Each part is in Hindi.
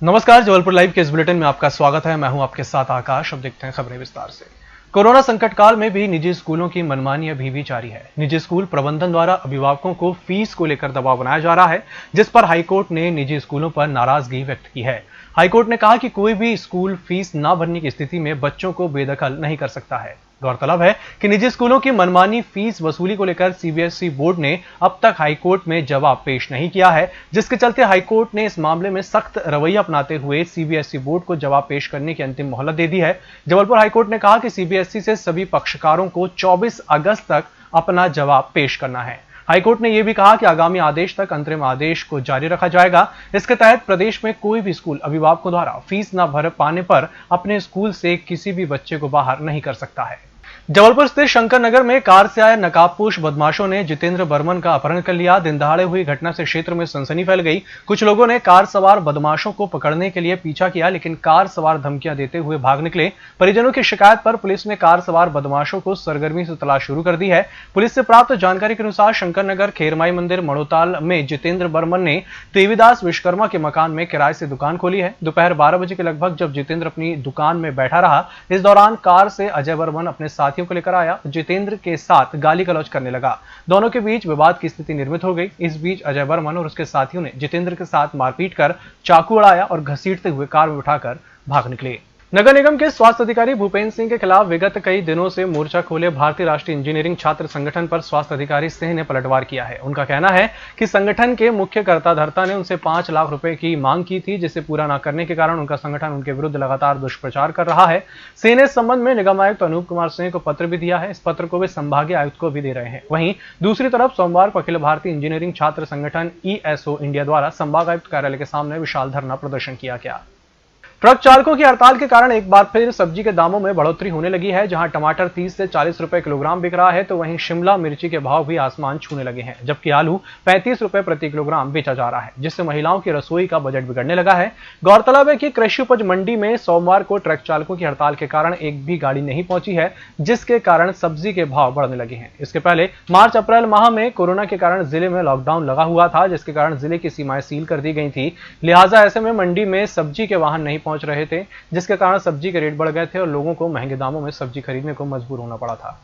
नमस्कार, जबलपुर लाइव के इस बुलेटिन में आपका स्वागत है। मैं हूं आपके साथ आकाश। अब देखते हैं खबरें विस्तार से। कोरोना संकट काल में भी निजी स्कूलों की मनमानी अभी भी जारी है। निजी स्कूल प्रबंधन द्वारा अभिभावकों को फीस को लेकर दबाव बनाया जा रहा है, जिस पर हाईकोर्ट ने निजी स्कूलों पर नाराजगी व्यक्त की है। हाईकोर्ट ने कहा कि कोई भी स्कूल फीस न भरने की स्थिति में बच्चों को बेदखल नहीं कर सकता है। गौरतलब है कि निजी स्कूलों की मनमानी फीस वसूली को लेकर सीबीएसई बोर्ड ने अब तक हाईकोर्ट में जवाब पेश नहीं किया है, जिसके चलते हाईकोर्ट ने इस मामले में सख्त रवैया अपनाते हुए सीबीएसई बोर्ड को जवाब पेश करने की अंतिम मोहलत दे दी है। जबलपुर हाईकोर्ट ने कहा कि सीबीएसई से सभी पक्षकारों को 24 अगस्त तक अपना जवाब पेश करना है। हाईकोर्ट ने यह भी कहा कि आगामी आदेश तक अंतरिम आदेश को जारी रखा जाएगा। इसके तहत प्रदेश में कोई भी स्कूल अभिभावकों द्वारा फीस न भर पाने पर अपने स्कूल से किसी भी बच्चे को बाहर नहीं कर सकता है। जबलपुर स्थित शंकर नगर में कार से आए नकाबपोश बदमाशों ने जितेंद्र बर्मन का अपहरण कर लिया। दिन दहाड़े हुई घटना से क्षेत्र में सनसनी फैल गई। कुछ लोगों ने कार सवार बदमाशों को पकड़ने के लिए पीछा किया, लेकिन कार सवार धमकियां देते हुए भाग निकले। परिजनों की शिकायत पर पुलिस ने कार सवार बदमाशों को सरगर्मी से तलाश शुरू कर दी है। पुलिस से प्राप्त जानकारी के अनुसार शंकर नगर खेरमाई मंदिर मड़ोताल में जितेंद्र बर्मन ने देवीदास विश्वकर्मा के मकान में किराए से दुकान खोली है। दोपहर 12 बजे के लगभग जब जितेंद्र अपनी दुकान में बैठा रहा, इस दौरान कार से अजय बर्मन अपने साथियों को लेकर आया। जितेंद्र के साथ गाली गलौज करने लगा। दोनों के बीच विवाद की स्थिति निर्मित हो गई। इस बीच अजय बर्मन और उसके साथियों ने जितेंद्र के साथ मारपीट कर चाकू उड़ाया और घसीटते हुए कार में उठाकर भाग निकले। नगर निगम के स्वास्थ्य अधिकारी भूपेंद्र सिंह के खिलाफ विगत कई दिनों से मोर्चा खोले भारतीय राष्ट्रीय इंजीनियरिंग छात्र संगठन पर स्वास्थ्य अधिकारी सिंह ने पलटवार किया है। उनका कहना है कि संगठन के मुख्य कर्ताधर्ता ने उनसे 5 लाख रुपए की मांग की थी, जिसे पूरा न करने के कारण उनका संगठन उनके विरुद्ध लगातार दुष्प्रचार कर रहा है। सिंह ने इस संबंध में निगम आयुक्त अनूप कुमार सिंह को पत्र भी दिया है। इस पत्र को वे संभागीय आयुक्त को भी दे रहे हैं। वहीं दूसरी तरफ सोमवार को अखिल भारतीय इंजीनियरिंग छात्र संगठन ESO इंडिया द्वारा संभाग आयुक्त कार्यालय के सामने विशाल धरना प्रदर्शन किया गया। ट्रक चालकों की हड़ताल के कारण एक बार फिर सब्जी के दामों में बढ़ोतरी होने लगी है। जहां टमाटर 30 से 40 रुपए किलोग्राम बिक रहा है, तो वहीं शिमला मिर्ची के भाव भी आसमान छूने लगे हैं, जबकि आलू 35 रुपए प्रति किलोग्राम बेचा जा रहा है, जिससे महिलाओं की रसोई का बजट बिगड़ने लगा है। गौरतलब है कि कृषि उपज मंडी में सोमवार को ट्रक चालकों की हड़ताल के कारण एक भी गाड़ी नहीं पहुंची है, जिसके कारण सब्जी के भाव बढ़ने लगे हैं। इसके पहले मार्च अप्रैल माह में कोरोना के कारण जिले में लॉकडाउन लगा हुआ था, जिसके कारण जिले की सीमाएं सील कर दी गई थी। लिहाजा ऐसे में मंडी में सब्जी के वाहन नहीं पहुंच रहे थे, जिसके कारण सब्जी के रेट बढ़ गए थे और लोगों को महंगे दामों में सब्जी खरीदने को मजबूर होना पड़ा था।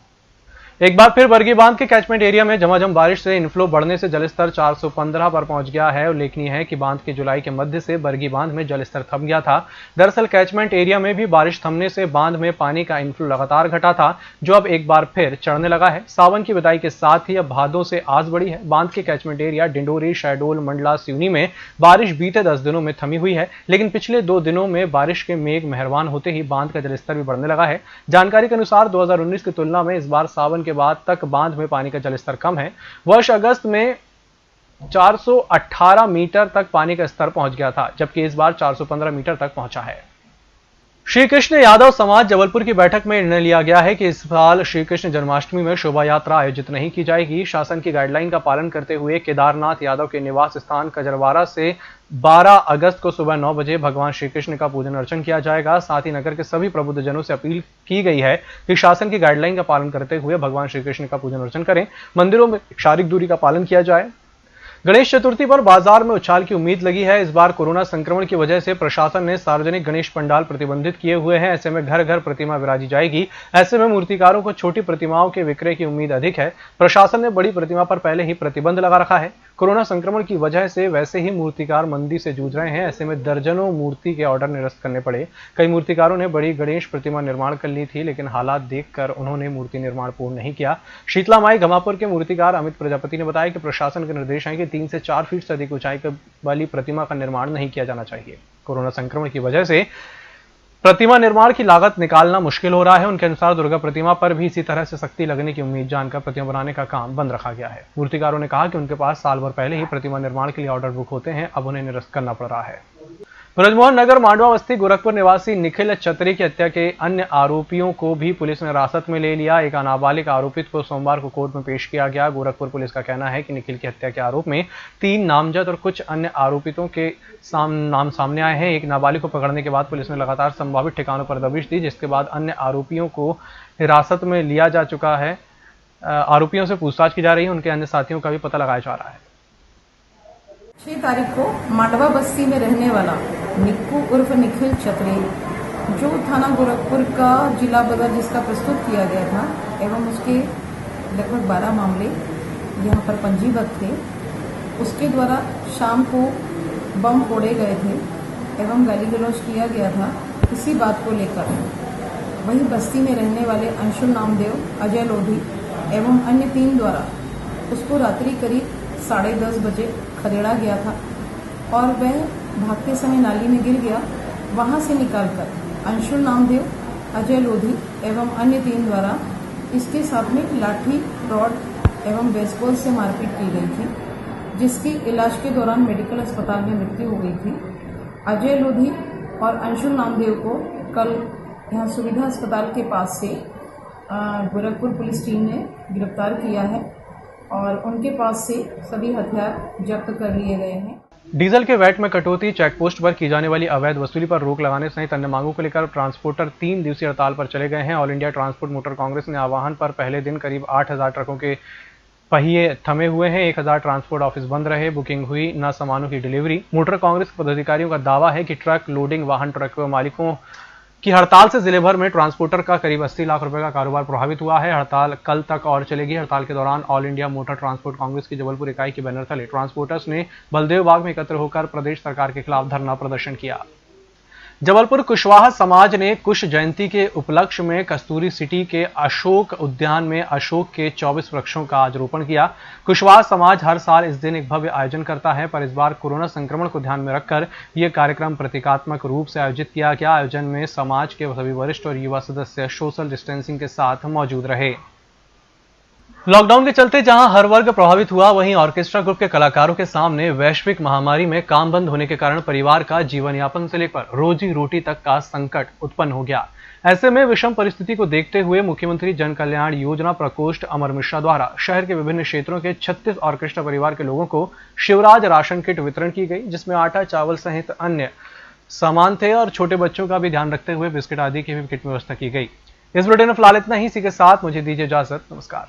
एक बार फिर बरगी बांध के कैचमेंट एरिया में झमाझम बारिश से इनफ्लो बढ़ने से जलस्तर 415 पर पहुंच गया है। उल्लेखनीय है कि बांध के जुलाई के मध्य से बरगी बांध में जलस्तर थम गया था। दरअसल कैचमेंट एरिया में भी बारिश थमने से बांध में पानी का इनफ्लो लगातार घटा था, जो अब एक बार फिर चढ़ने लगा है। सावन की विदाई के साथ ही अब भादों से आस बढ़ी है। बांध के कैचमेंट एरिया डिंडोरी, शहडोल, मंडला, सिवनी में बारिश बीते 10 दिनों में थमी हुई है, लेकिन पिछले 2 दिनों में बारिश के मेघ मेहरबान होते ही बांध का जलस्तर भी बढ़ने लगा है। जानकारी के अनुसार 2019 की तुलना में इस बार सावन के बाद तक बांध में पानी का जलस्तर कम है। वर्ष अगस्त में 418 मीटर तक पानी का स्तर पहुंच गया था, जबकि इस बार 415 मीटर तक पहुंचा है। श्री कृष्ण यादव समाज जबलपुर की बैठक में निर्णय लिया गया है कि इस साल श्री कृष्ण जन्माष्टमी में शोभा यात्रा आयोजित नहीं की जाएगी। शासन की गाइडलाइन का पालन करते हुए केदारनाथ यादव के निवास स्थान कजरवाड़ा से 12 अगस्त को सुबह 9 बजे भगवान श्री कृष्ण का पूजन अर्चन किया जाएगा। साथ ही नगर के सभी प्रबुद्धजनों से अपील की गई है कि शासन की गाइडलाइन का पालन करते हुए भगवान श्री कृष्ण का पूजन अर्चन करें। मंदिरों में शारीरिक दूरी का पालन किया जाए। गणेश चतुर्थी पर बाजार में उछाल की उम्मीद लगी है। इस बार कोरोना संक्रमण की वजह से प्रशासन ने सार्वजनिक गणेश पंडाल प्रतिबंधित किए हुए हैं। ऐसे में घर घर प्रतिमा विराजी जाएगी। ऐसे में मूर्तिकारों को छोटी प्रतिमाओं के विक्रय की उम्मीद अधिक है। प्रशासन ने बड़ी प्रतिमा पर पहले ही प्रतिबंध लगा रखा है। कोरोना संक्रमण की वजह से वैसे ही मूर्तिकार मंदी से जूझ रहे हैं। ऐसे में दर्जनों मूर्ति के ऑर्डर निरस्त करने पड़े। कई मूर्तिकारों ने बड़ी गणेश प्रतिमा निर्माण कर ली थी, लेकिन हालात देखकर उन्होंने मूर्ति निर्माण पूर्ण नहीं किया। शीतला माई घमापुर के मूर्तिकार अमित प्रजापति ने बताया कि प्रशासन के निर्देश हैं कि 3 से 4 फीट से अधिक ऊंचाई वाली प्रतिमा का निर्माण नहीं किया जाना चाहिए। कोरोना संक्रमण की वजह से प्रतिमा निर्माण की लागत निकालना मुश्किल हो रहा है। उनके अनुसार दुर्गा प्रतिमा पर भी इसी तरह से सख्ती लगने की उम्मीद जानकर प्रतिमा बनाने का काम बंद रखा गया है। मूर्तिकारों ने कहा कि उनके पास साल भर पहले ही प्रतिमा निर्माण के लिए ऑर्डर बुक होते हैं, अब उन्हें निरस्त करना पड़ रहा है। ब्रजमोहन नगर मांडवा बस्ती गोरखपुर निवासी निखिल छत्री की हत्या के अन्य आरोपियों को भी पुलिस ने हिरासत में ले लिया। एक नाबालिग आरोपित को सोमवार को कोर्ट में पेश किया गया। गोरखपुर पुलिस का कहना है कि निखिल की हत्या के आरोप में 3 नामजद और कुछ अन्य आरोपितों के नाम सामने आए हैं। एक नाबालिग को पकड़ने के बाद पुलिस ने लगातार संभावित ठिकानों पर दबिश दी, जिसके बाद अन्य आरोपियों को हिरासत में लिया जा चुका है। आरोपियों से पूछताछ की जा रही है। उनके अन्य साथियों का भी पता लगाया जा रहा है। 6 तारीख को मांडवा बस्ती में रहने वाला निक्कू उर्फ निखिल चतरे, जो थाना गोरखपुर का जिला बदर जिसका प्रस्तुत किया गया था एवं उसके लगभग 12 मामले यहाँ पर पंजीबद्ध थे, उसके द्वारा शाम को बम फोड़े गए थे एवं गाली गलौज किया गया था। इसी बात को लेकर वही बस्ती में रहने वाले अंशुल नामदेव, अजय लोधी एवं अन्य 3 द्वारा उसको रात्रि करीब 10:30 बजे खदेड़ा गया था और वह भागते समय नाली में गिर गया। वहां से निकालकर अंशुल नामदेव, अजय लोधी एवं अन्य 3 द्वारा इसके साथ में लाठी, रॉड एवं बेसबॉल से मारपीट की गई थी, जिसकी इलाज के दौरान मेडिकल अस्पताल में मृत्यु हो गई थी। अजय लोधी और अंशुल नामदेव को कल यहाँ सुविधा अस्पताल के पास से गोरखपुर पुलिस टीम ने गिरफ्तार किया है और उनके पास से सभी हथियार जब्त कर लिए गए हैं। डीजल के वैट में कटौती, चेकपोस्ट पर की जाने वाली अवैध वसूली पर रोक लगाने सहित अन्य मांगों को लेकर ट्रांसपोर्टर 3 दिवसीय हड़ताल पर चले गए हैं। All India transport motor Congress ने आह्वान पर पहले दिन करीब 8,000 ट्रकों के पहिए थमे हुए हैं। 1,000 ट्रांसपोर्ट ऑफिस बंद रहे, बुकिंग हुई, न सामानों की डिलीवरी। मोटर कांग्रेस पदाधिकारियों का दावा है कि ट्रक लोडिंग वाहन ट्रक मालिकों की हड़ताल से जिले भर में ट्रांसपोर्टर का करीब 80 लाख रुपए का कारोबार प्रभावित हुआ है। हड़ताल कल तक और चलेगी। हड़ताल के दौरान all India motor transport Congress की जबलपुर इकाई के बैनर तले ट्रांसपोर्टर्स ने बलदेव बाग में एकत्र होकर प्रदेश सरकार के खिलाफ धरना प्रदर्शन किया। जबलपुर कुशवाहा समाज ने कुश जयंती के उपलक्ष्य में कस्तूरी सिटी के अशोक उद्यान में अशोक के 24 वृक्षों का आज रोपण किया। कुशवाहा समाज हर साल इस दिन एक भव्य आयोजन करता है, पर इस बार कोरोना संक्रमण को ध्यान में रखकर यह कार्यक्रम प्रतीकात्मक रूप से आयोजित किया गया। आयोजन में समाज के सभी वरिष्ठ और युवा सदस्य सोशल डिस्टेंसिंग के साथ मौजूद रहे। लॉकडाउन के चलते जहां हर वर्ग प्रभावित हुआ, वहीं ऑर्केस्ट्रा ग्रुप के कलाकारों के सामने वैश्विक महामारी में काम बंद होने के कारण परिवार का जीवन यापन से लेकर रोजी रोटी तक का संकट उत्पन्न हो गया। ऐसे में विषम परिस्थिति को देखते हुए मुख्यमंत्री जन कल्याण योजना प्रकोष्ठ अमर मिश्रा द्वारा शहर के विभिन्न क्षेत्रों के 36 ऑर्केस्ट्रा परिवार के लोगों को शिवराज राशन किट वितरण की गई, जिसमें आटा, चावल सहित अन्य सामान थे और छोटे बच्चों का भी ध्यान रखते हुए बिस्किट आदि की भी किट व्यवस्था की गई। इस बुलेटिन में फिलहाल इतना ही। इसी के साथ मुझे दीजिए इजाजत। नमस्कार।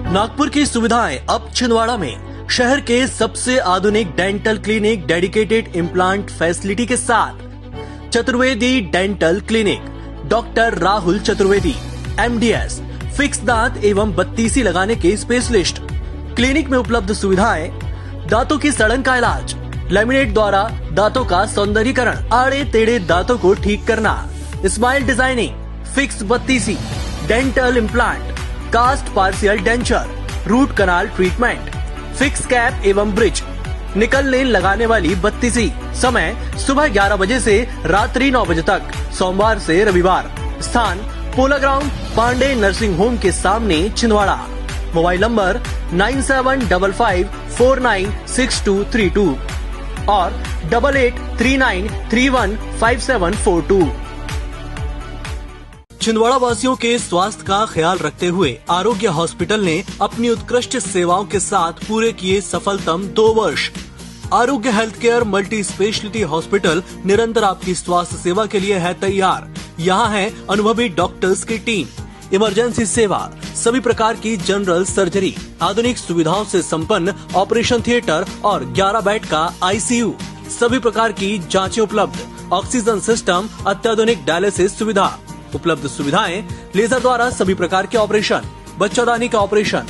नागपुर की सुविधाएं अब छिंदवाड़ा में। शहर के सबसे आधुनिक dental clinic dedicated implant facility के साथ Chaturvedi dental clinic, doctor Rahul Chaturvedi, MDS, fix दांत एवं बत्तीसी लगाने के स्पेशलिस्ट। क्लिनिक में उपलब्ध सुविधाएं: दांतों की सड़न का इलाज, लैमिनेट द्वारा दांतों का सौंदर्यीकरण, आड़े टेढ़े दांतों को ठीक करना, स्माइल डिजाइनिंग, फिक्स बत्तीसी, dental implant, cast partial denture, root canal treatment, fix cap एवं ब्रिज, निकल लेन लगाने वाली बत्तीसी। समय सुबह 11 बजे से रात्रि 9 बजे तक, सोमवार से रविवार। स्थान पोला ग्राउंड, पांडे नर्सिंग होम के सामने, छिंदवाड़ा। मोबाइल नंबर 9755496232 और 8839315742। छिंदवाड़ा वासियों के स्वास्थ्य का ख्याल रखते हुए आरोग्य हॉस्पिटल ने अपनी उत्कृष्ट सेवाओं के साथ पूरे किए सफलतम 2 वर्ष। आरोग्य health care multi speciality hospital निरंतर आपकी स्वास्थ्य सेवा के लिए है तैयार। यहाँ है अनुभवी डॉक्टर्स की टीम, इमरजेंसी सेवा, सभी प्रकार की जनरल सर्जरी, आधुनिक सुविधाओं से संपन्न ऑपरेशन थिएटर और 11 बेड का ICU, सभी प्रकार की जांचें उपलब्ध, ऑक्सीजन सिस्टम, अत्याधुनिक डायलिसिस सुविधा उपलब्ध। सुविधाएं: लेजर द्वारा सभी प्रकार के ऑपरेशन, बच्चादानी का ऑपरेशन,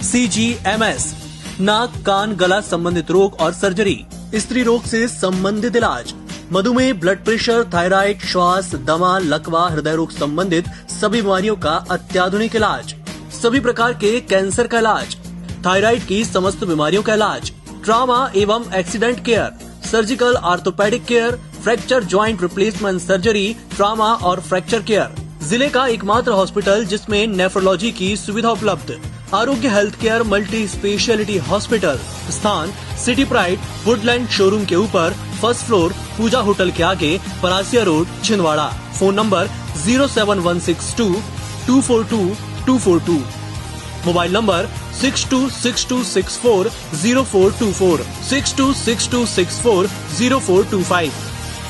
CGMS, नाक, कान, गला संबंधित रोग और सर्जरी, स्त्री रोग से संबंधित इलाज, मधुमेह, ब्लड प्रेशर, थायराइड, श्वास, दमा, लकवा, हृदय रोग संबंधित सभी बीमारियों का अत्याधुनिक इलाज, सभी प्रकार के कैंसर का इलाज, थायराइड की समस्त बीमारियों का इलाज, ट्रॉमा एवं accident care, surgical orthopaedic care, fracture joint replacement surgery, trauma और फ्रैक्चर केयर। जिले का एकमात्र हॉस्पिटल जिसमें नेफ्रोलॉजी की सुविधा उपलब्ध। आरोग्य health care multi speciality hospital. स्थान सिटी प्राइड वुडलैंड शोरूम के ऊपर, फर्स्ट फ्लोर, पूजा होटल के आगे, Parasia road, Chhindwara. Phone number 07162 242 242। Mobile number 6262640424, 6262640425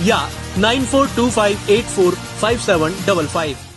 या 9425845755।